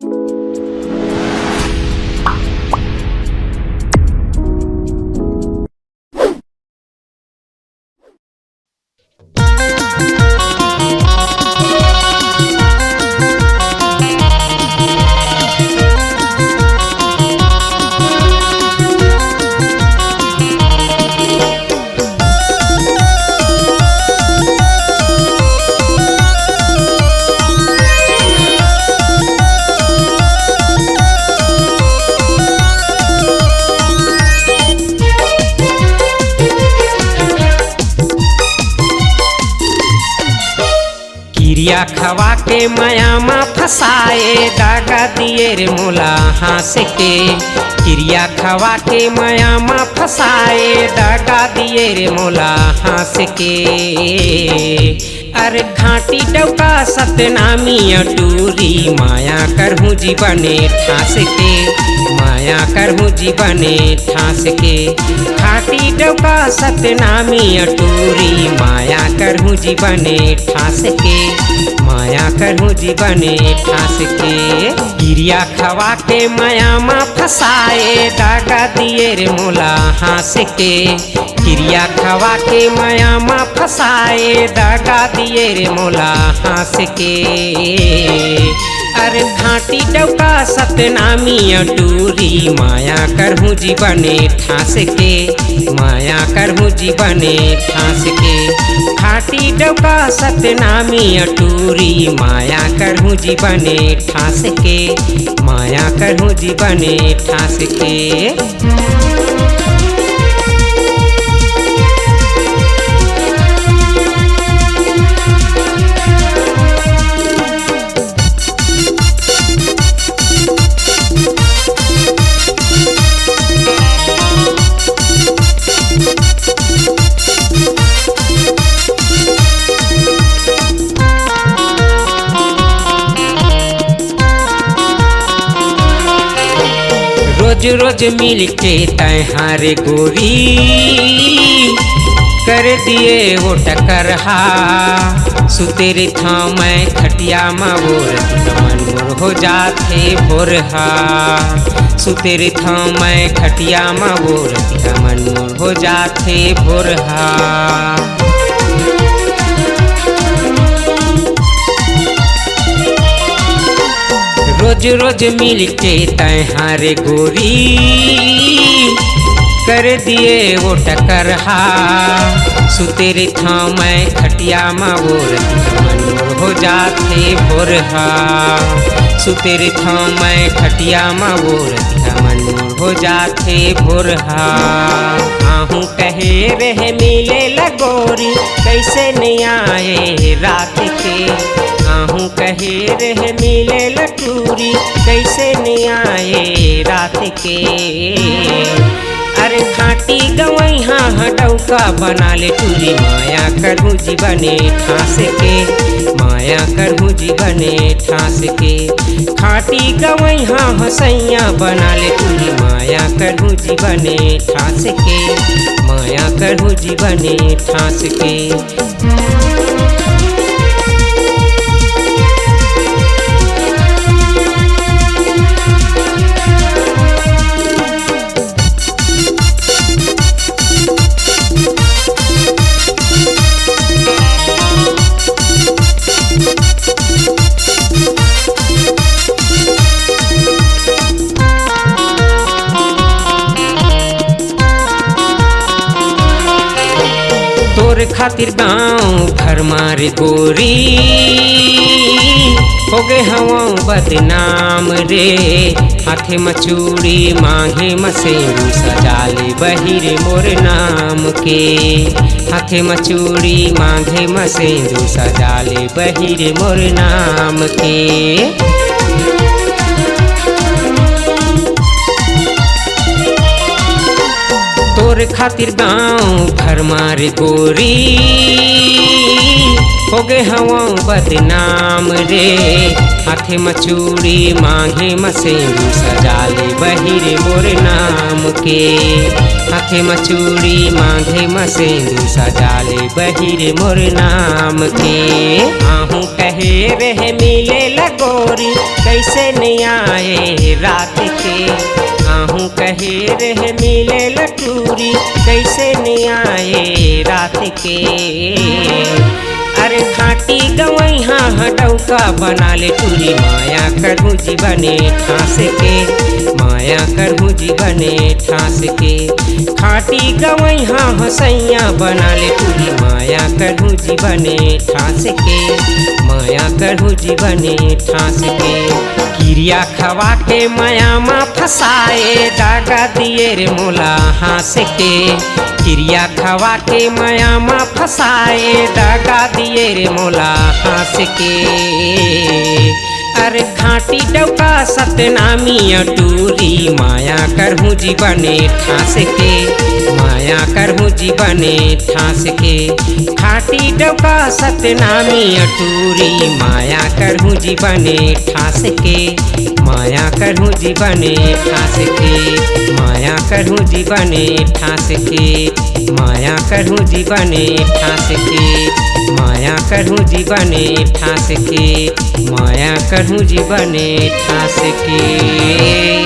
क्रिया खवा के मायामा फसाए दागा दिए रे मोला हंस के। क्रिया खवा के मायामा फसाए दागा दिए रे मोला हंस के। अरे घाटी डौका सतनामी अटूरी माया करहूँ जीवने ठास के। माया करहूँ जीवने ठास के। घाटी डौका सतनामी अटूरी माया करहूँ जीवने ठास के। माया करहूँ जीवने ठास के। क्रिया खवा के मायामा फसाए दागा दिए रे मोला हंस के। क्रिया खवा के मायामा फसाए दागा दिए रे मोला हंस के। अरे घाटी डौका सतनामी अटूरी माया करहूँ जीवने ठास के। माया करहूँ जीवने ठास के। घाटी डौका सतनामी अटूरी माया करहूँ जीवने ठास के। माया करहूँ जीवने ठास के। रोज रोज मिल के तैहारे गोरी कर दिए वो टकरहा। सुतेरे था मैं खटिया मावोर मन मोर हो जाते भोरहा। सुतेरे था मैं खटिया मावोर मन मोर हो जाते भोरहा। रोज रोज मिल के तैहारे गोरी कर दिए वो टकरहा। सुतेरे था मैं खटिया मावोर मन मोर हो जाते भोरहा। सुतेरे था मैं खटिया मावोर मन मोर हो जाते भोरहा। आहूँ कहे रहे मिले लगोरी कैसे नहीं आए रात के। आहूँ कहे रहे मिले लटूरी कैसे नहीं आए रात के। अरे घाटी गवई हाँ हटौका बना ले टूरी माया करहूँ जीवने ठास के। माया करहूँ जीवने ठास के। घाटी गवई हाँ हसैया बना ले टूरी माया करहूँ जीवने ठास के। माया करहूँ जीवने ठास के। तोर खातिर गाँव घर मारे गोरी हो गए हवा बदनाम रे। हाथे मचूड़ी मांगे मसेरू सजाले बहिरे मोर नाम के। हाथे मचूड़ी मांगे मसेरू सजाले बहिरे मोर नाम के। तोर खातिर गाँव घर मारे गोरी हो गे हवा बदनाम रे। हाथे मचूड़ी मांगे मसेरू सजाले बहिरे मोर नाम के। हाथे मचूड़ी मांगे मसेरू सजाले बहिरे मोर नाम के। आहू कहे रहे मिले लगोरी कैसे नहीं आए रात के। आहू कहे रहे मिले लटूरी कैसे नहीं आए रात के। अरे घाटी गवई हाँ हटौका बना ले टूरी माया करहूँ जीवने ठास के। माया करहूँ जीवने ठास के। खाटी गवई हाँ हसैया बना ले टूरी माया करहूँ जीवने ठास के। माया करहूँ जीवने ठास के। क्रिया खवा के माया मा फसाए दागा दिए रे मोला हास के। क्रिया खवा के माया मा फसाए दागा दिए रे मोला हास के। अरे घाटी डौका सतनामी अटूरी माया करहूँ जीवने ठास के। माया करहूँ जीवने ठास के। घाटी डौका सतनामी अटूरी माया करहूँ जीवने ठास के। माया करहूँ जीवने ठास के। माया करहूँ जीवने ठास के। माया करहूँ जीवने ठास के। माया करहूँ जीवने ठास के। माया करहूँ जीवने ठास के।